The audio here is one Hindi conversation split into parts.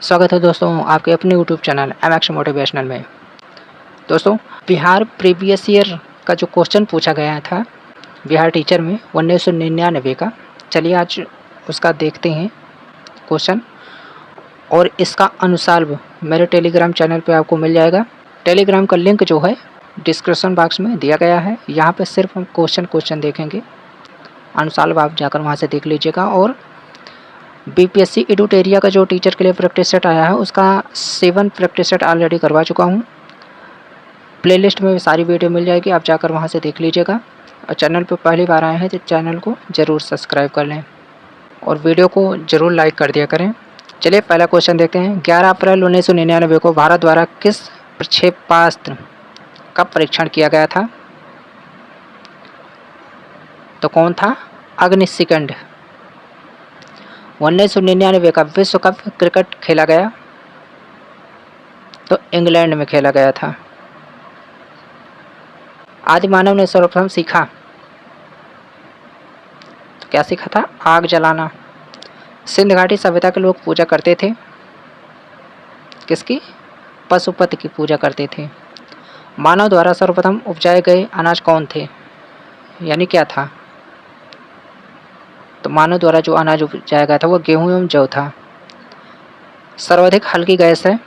स्वागत है दोस्तों आपके अपने यूट्यूब चैनल MX मोटिवेशनल में। दोस्तों, बिहार प्रीवियस ईयर का जो क्वेश्चन पूछा गया था बिहार टीचर में 1999 का, चलिए आज उसका देखते हैं क्वेश्चन। और इसका अनुसार मेरे टेलीग्राम चैनल पे आपको मिल जाएगा। टेलीग्राम का लिंक जो है डिस्क्रिप्शन बॉक्स में दिया गया है। यहाँ पे सिर्फ हम क्वेश्चन देखेंगे, अनुसार आप जाकर वहाँ से देख लीजिएगा। और BPSC एडुटेरिया का जो टीचर के लिए प्रैक्टिस सेट आया है उसका 7 प्रैक्टिस सेट ऑलरेडी करवा चुका हूँ। प्लेलिस्ट में सारी वीडियो मिल जाएगी, आप जाकर वहाँ से देख लीजिएगा। और चैनल पर पहली बार आए हैं तो चैनल को ज़रूर सब्सक्राइब कर लें और वीडियो को ज़रूर लाइक कर दिया करें। चलिए पहला क्वेश्चन देखते हैं। 11 अप्रैल 1999 को भारत द्वारा किस प्रक्षेपास्त्र का परीक्षण किया गया था? तो कौन था? अग्निशिखंड। 1999 का विश्व कप क्रिकेट खेला गया तो इंग्लैंड में खेला गया था। आदि मानव ने सर्वप्रथम सीखा तो क्या सीखा था? आग जलाना। सिंध घाटी सभ्यता के लोग पूजा करते थे किसकी? पशुपति की पूजा करते थे। मानव द्वारा सर्वप्रथम उपजाए गए अनाज कौन थे, यानी क्या था? तो मानव द्वारा जो अनाज उपजाया गया था वो गेहूं एवं जौ था। सर्वाधिक हल्की गैस है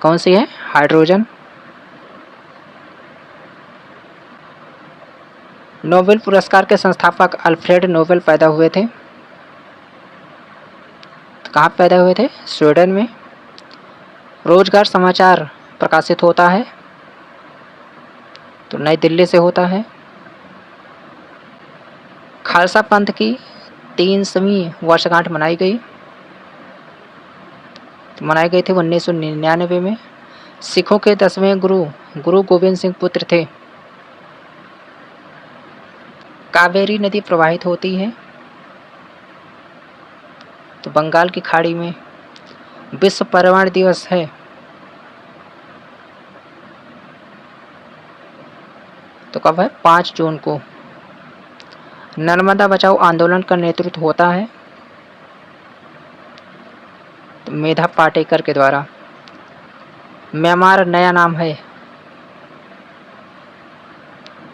कौन सी है? हाइड्रोजन। नोबेल पुरस्कार के संस्थापक अल्फ्रेड नोबेल पैदा हुए थे तो कहाँ पैदा हुए थे? स्वीडन में। रोजगार समाचार प्रकाशित होता है तो नई दिल्ली से होता है। खालसा पंथ की 300वीं वर्षगांठ मनाई गई थी 1999 में। सिखों के 10वें गुरु गोविंद सिंह पुत्र थे। कावेरी नदी प्रवाहित होती है तो बंगाल की खाड़ी में। विश्व पर्यावरण दिवस है तो कब है? 5 जून को। नर्मदा बचाओ आंदोलन का नेतृत्व होता है तो मेधा पाटेकर के द्वारा। म्यांमार नया नाम है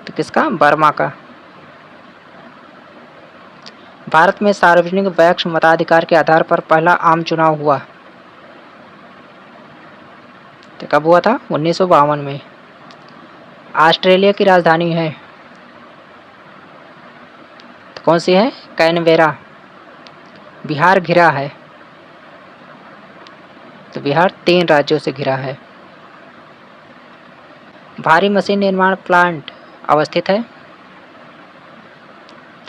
तो किसका? बर्मा का। भारत में सार्वजनिक वैक्स मताधिकार के आधार पर पहला आम चुनाव हुआ तो कब हुआ था? 1952 में। ऑस्ट्रेलिया की राजधानी है तो कौन सी है? कैनबेरा। बिहार घिरा है तो बिहार 3 राज्यों से घिरा है। भारी मशीन निर्माण प्लांट अवस्थित है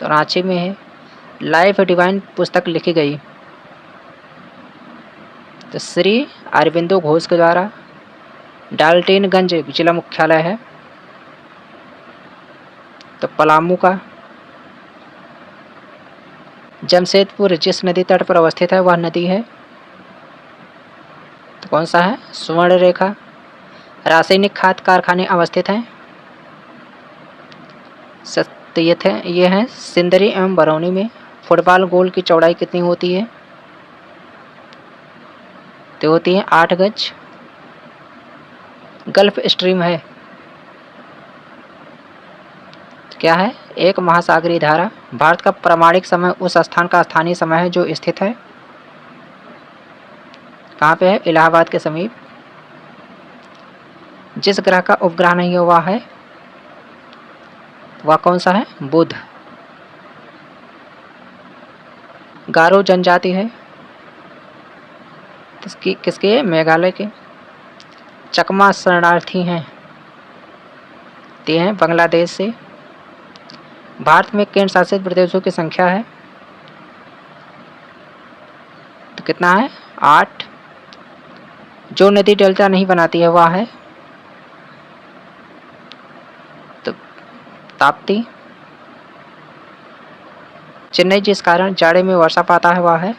तो रांची में है। लाइफ डिवाइन पुस्तक लिखी गई तो श्री अरविंदो घोष के द्वारा। डाल्टनगंज जिला मुख्यालय है तो पलामू का। जमशेदपुर जिस नदी तट पर अवस्थित है वह नदी है तो कौन सा है? स्वर्ण रेखा। रासायनिक खाद कारखाने अवस्थित हैं ये हैं सिंदरी एवं बरौनी में। फुटबॉल गोल की चौड़ाई कितनी होती है? तो होती है 8 गज। गल्फ स्ट्रीम है तो क्या है? एक महासागरीय धारा। भारत का प्रामाणिक समय उस स्थान का स्थानीय समय है जो स्थित है कहाँ पे है? इलाहाबाद के समीप। जिस ग्रह का उपग्रह नहीं हुआ है वह कौन सा है? बुध। गारो जनजाति है किसके है? मेघालय के। चकमा शरणार्थी हैं ते हैं बांग्लादेश से। भारत में केंद्र शासित प्रदेशों की संख्या है तो कितना है? 8। जो नदी डेल्टा नहीं बनाती है वह है तो ताप्ती। चेन्नई जिस कारण जाड़े में वर्षा पाता है वह है।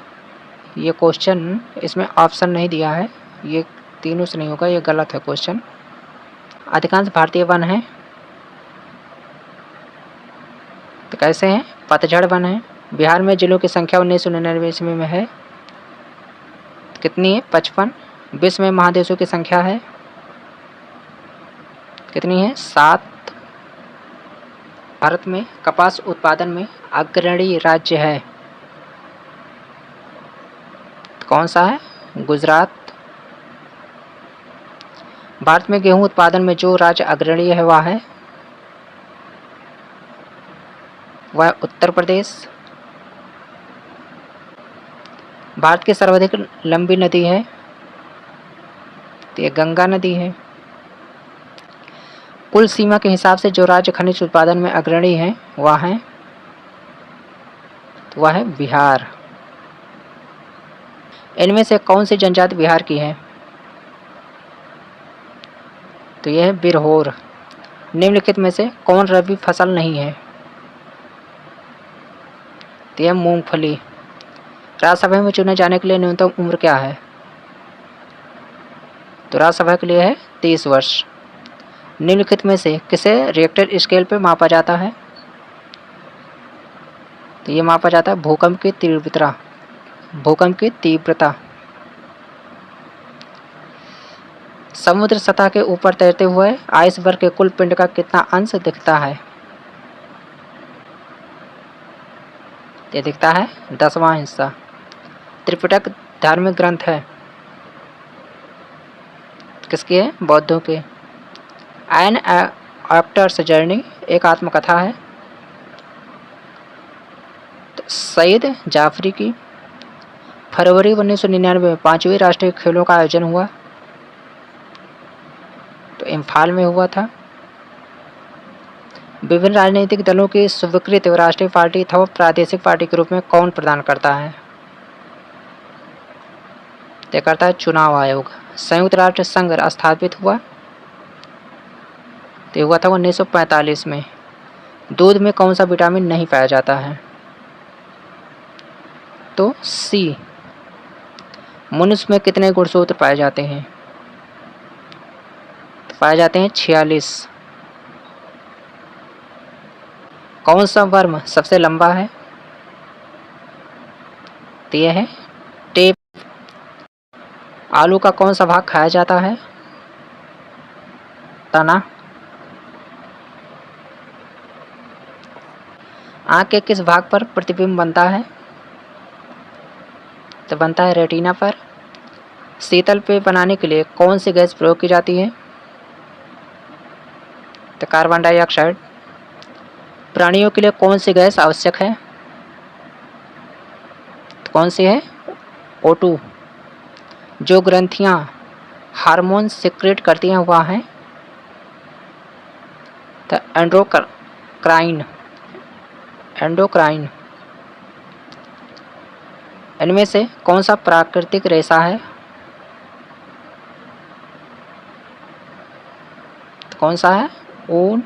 ये क्वेश्चन इसमें ऑप्शन नहीं दिया है, ये तीनों से नहीं होगा, ये गलत है क्वेश्चन। अधिकांश भारतीय वन हैं तो कैसे हैं? पतझड़ वन है। बिहार में जिलों की संख्या 1999 ईस्वी में है कितनी है? 55। विश्व में महादेशों की संख्या है कितनी है? 7। भारत में कपास उत्पादन में अग्रणी राज्य है, कौन सा है? गुजरात। भारत में गेहूं उत्पादन में जो राज्य अग्रणी है वह उत्तर प्रदेश। भारत की सर्वाधिक लंबी नदी है तो ये गंगा नदी है। कुल सीमा के हिसाब से जो राज्य खनिज उत्पादन में अग्रणी है वह है बिहार। इनमें से कौन सी जनजाति बिहार की है? तो यह है बिरहोर। निम्नलिखित में से कौन रबी फसल नहीं है? तो यह मूंगफली। राज्यसभा में चुने जाने के लिए न्यूनतम उम्र क्या है? तो राज्यसभा के लिए है 30 वर्ष। निम्नलिखित में से किसे रिएक्टर स्केल पर मापा जाता है? तो ये मापा जाता है भूकंप की तीव्रता। समुद्र सतह के ऊपर तैरते हुए आइसबर्ग के कुल पिंड का कितना अंश दिखता है? ये दिखता है 10वां हिस्सा। त्रिपिटक धार्मिक ग्रंथ है किसकी है? बौद्धों के। एन आफ्टर्स जर्नी एक आत्मकथा है तो सईद जाफरी की। फरवरी 1999 में 5वीं राष्ट्रीय खेलों का आयोजन हुआ तो इम्फाल में हुआ था। विभिन्न राजनीतिक दलों की स्वीकृत राष्ट्रीय पार्टी अथवा प्रादेशिक पार्टी के रूप में कौन प्रदान करता है? तय करता है चुनाव आयोग। संयुक्त राष्ट्र संघ स्थापित हुआ तो हुआ था 1945 में। दूध में कौन सा विटामिन नहीं पाया जाता है? तो सी। मनुष्य में कितने गुणसूत्र पाए जाते हैं? तो पाए जाते हैं 46। कौन सा वर्म सबसे लंबा है? तो यह है टेप। आलू का कौन सा भाग खाया जाता है? तना। आँख के किस भाग पर प्रतिबिंब बनता है? तो बनता है रेटिना पर। शीतल पेय बनाने के लिए कौन सी गैस प्रयोग की जाती है? तो कार्बन डाइऑक्साइड। प्राणियों के लिए कौन सी गैस आवश्यक है? तो कौन सी है? O2। जो ग्रंथियां हार्मोन सिक्रेट करती हैं वह है तो एंडोक्राइन। इनमें से कौन सा प्राकृतिक रेशा है? तो कौन सा है? ऊन।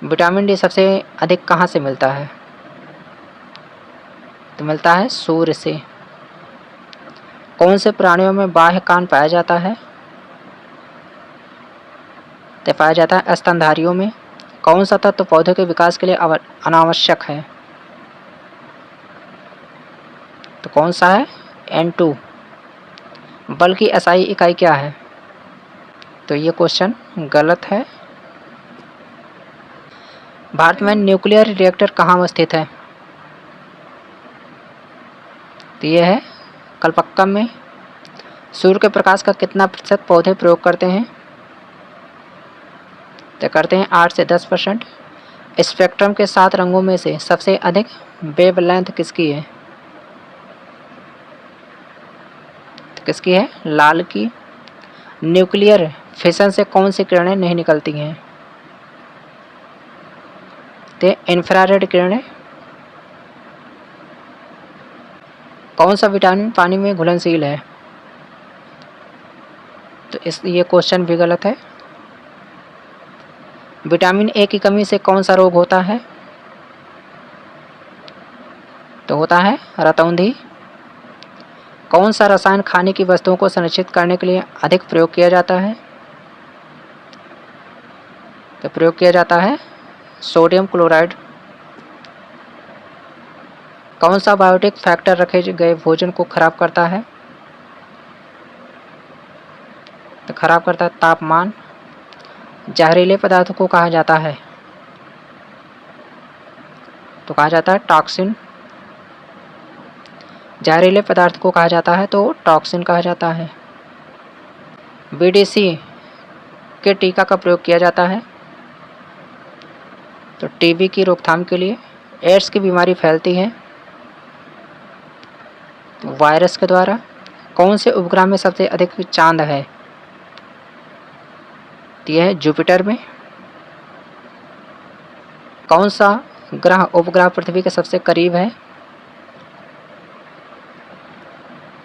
विटामिन डी सबसे अधिक कहाँ से मिलता है? तो मिलता है सूर्य से। कौन से प्राणियों में बाह्य कान पाया जाता है? तो पाया जाता है स्तनधारियों में। कौन सा तत्व पौधे के विकास के लिए अनावश्यक है? तो कौन सा है? N2। बल की SI इकाई क्या है? तो ये क्वेश्चन गलत है। भारत में न्यूक्लियर रिएक्टर कहाँ स्थित है? तो ये है कलपक्कम में। सूर्य के प्रकाश का कितना प्रतिशत पौधे प्रयोग करते हैं? तो करते हैं 8 से 10%। स्पेक्ट्रम के 7 रंगों में से सबसे अधिक वेवलेंथ किसकी है? तो किसकी है? लाल की। न्यूक्लियर फिशन से कौन सी किरणें नहीं निकलती हैं? तो इंफ्रारेड किरणें। कौन सा विटामिन पानी में घुलनशील है? तो ये क्वेश्चन भी गलत है। विटामिन ए की कमी से कौन सा रोग होता है? तो होता है रतौंधी। कौन सा रसायन खाने की वस्तुओं को संरक्षित करने के लिए अधिक प्रयोग किया जाता है? तो प्रयोग किया जाता है सोडियम क्लोराइड। कौन सा बायोटिक फैक्टर रखे गए भोजन को खराब करता है? तो खराब करता है तापमान। जहरीले पदार्थों को कहा जाता है तो कहा जाता है टॉक्सिन। जहरीले पदार्थ को कहा जाता है तो टॉक्सिन कहा जाता है। बीडीसी के टीका का प्रयोग किया जाता है तो टीबी की रोकथाम के लिए। एड्स की बीमारी फैलती है तो वायरस के द्वारा। कौन से उपग्रह में सबसे अधिक चांद है? तो यह है जुपिटर में। कौन सा ग्रह उपग्रह पृथ्वी के सबसे करीब है?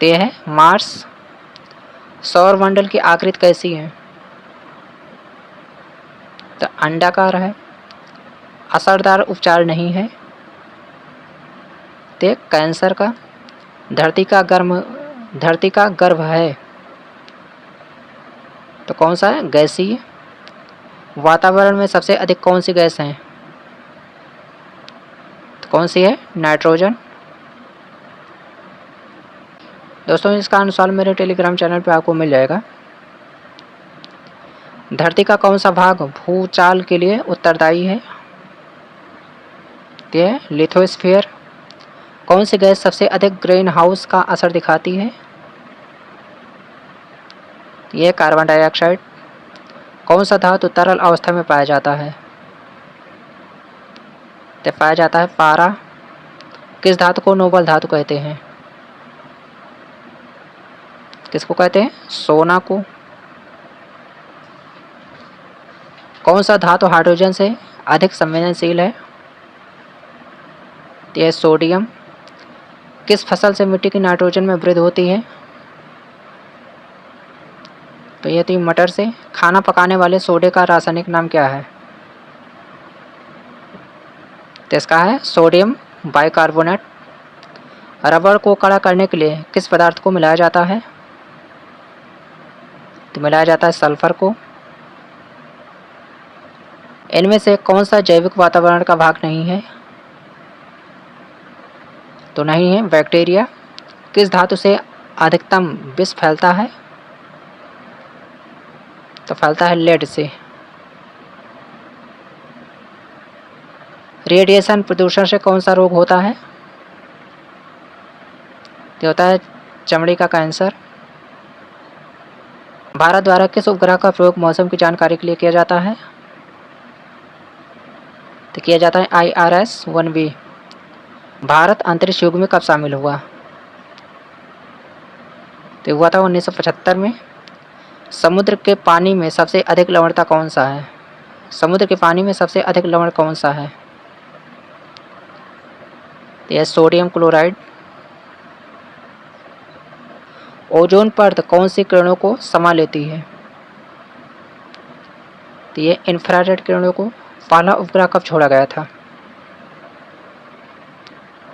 तो यह है मार्स। सौर मंडल की आकृति कैसी है? तो अंडाकार है। असरदार उपचार नहीं है तो कैंसर का। धरती का गर्भ है तो कौन सा है? गैसीय। वातावरण में सबसे अधिक कौन सी गैस है? तो कौन सी है? नाइट्रोजन। दोस्तों इसका आंसर मेरे टेलीग्राम चैनल पे आपको मिल जाएगा। धरती का कौन सा भाग भूचाल के लिए उत्तरदायी है? ये लिथोस्फीयर। कौन सी गैस सबसे अधिक ग्रीन हाउस का असर दिखाती है? यह कार्बन डाइऑक्साइड। कौन सा धातु तरल अवस्था में पाया जाता है? तो पाया जाता है पारा। किस धातु को नोबल धातु कहते हैं? किसको कहते हैं? सोना को। कौन सा धातु हाइड्रोजन से अधिक संवेदनशील है? यह सोडियम। किस फसल से मिट्टी की नाइट्रोजन में वृद्धि होती है? तो यह थी मटर से। खाना पकाने वाले सोडे का रासायनिक नाम क्या है? तो इसका है सोडियम बाइकार्बोनेट। रबर को कड़ा करने के लिए किस पदार्थ को मिलाया जाता है? तो मिलाया जाता है सल्फर को। इनमें से कौन सा जैविक वातावरण का भाग नहीं है? तो नहीं है बैक्टीरिया। किस धातु से अधिकतम विष फैलता है? तो फैलता है लेड से। रेडिएशन प्रदूषण से कौन सा रोग होता है? तो होता है चमड़ी का कैंसर। भारत द्वारा किस उपग्रह का प्रयोग मौसम की जानकारी के लिए किया जाता है? तो किया जाता है IRS-1B। भारत अंतरिक्ष युग में कब शामिल हुआ? तो हुआ था 1975 में। समुद्र के पानी में सबसे अधिक लवणता कौन सा है? समुद्र के पानी में सबसे अधिक लवण कौन सा है? तो यह सोडियम क्लोराइड। ओजोन परत कौन सी किरणों को समा लेती है? तो ये इंफ्रारेड किरणों को। पहला उपग्रह कब छोड़ा गया था?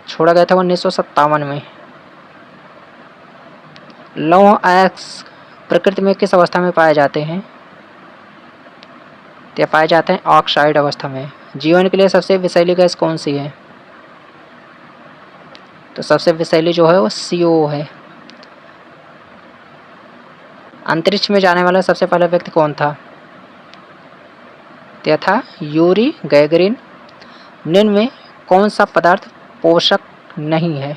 छोड़ा गया था 1957 में। लौह अयस्क प्रकृति में किस अवस्था में पाए जाते हैं? तो पाए जाते हैं ऑक्साइड अवस्था में। जीवन के लिए सबसे विषैली गैस कौन सी है? तो सबसे विषैली जो है वो CO है। अंतरिक्ष में जाने वाला सबसे पहला व्यक्ति कौन था? तो था यूरी गैगरिन। निम्न में कौन सा पदार्थ पोषक नहीं है?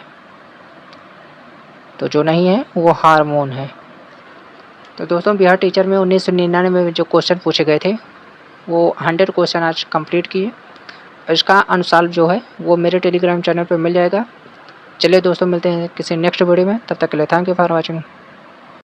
तो जो नहीं है वो हार्मोन है। तो दोस्तों बिहार टीचर में 1999 में जो क्वेश्चन पूछे गए थे वो 100 क्वेश्चन आज कंप्लीट किए। इसका अनुसार जो है वो मेरे टेलीग्राम चैनल पर मिल जाएगा। चलिए दोस्तों मिलते हैं किसी नेक्स्ट वीडियो में। तब तक के लिए थैंक यू फॉर वॉचिंग।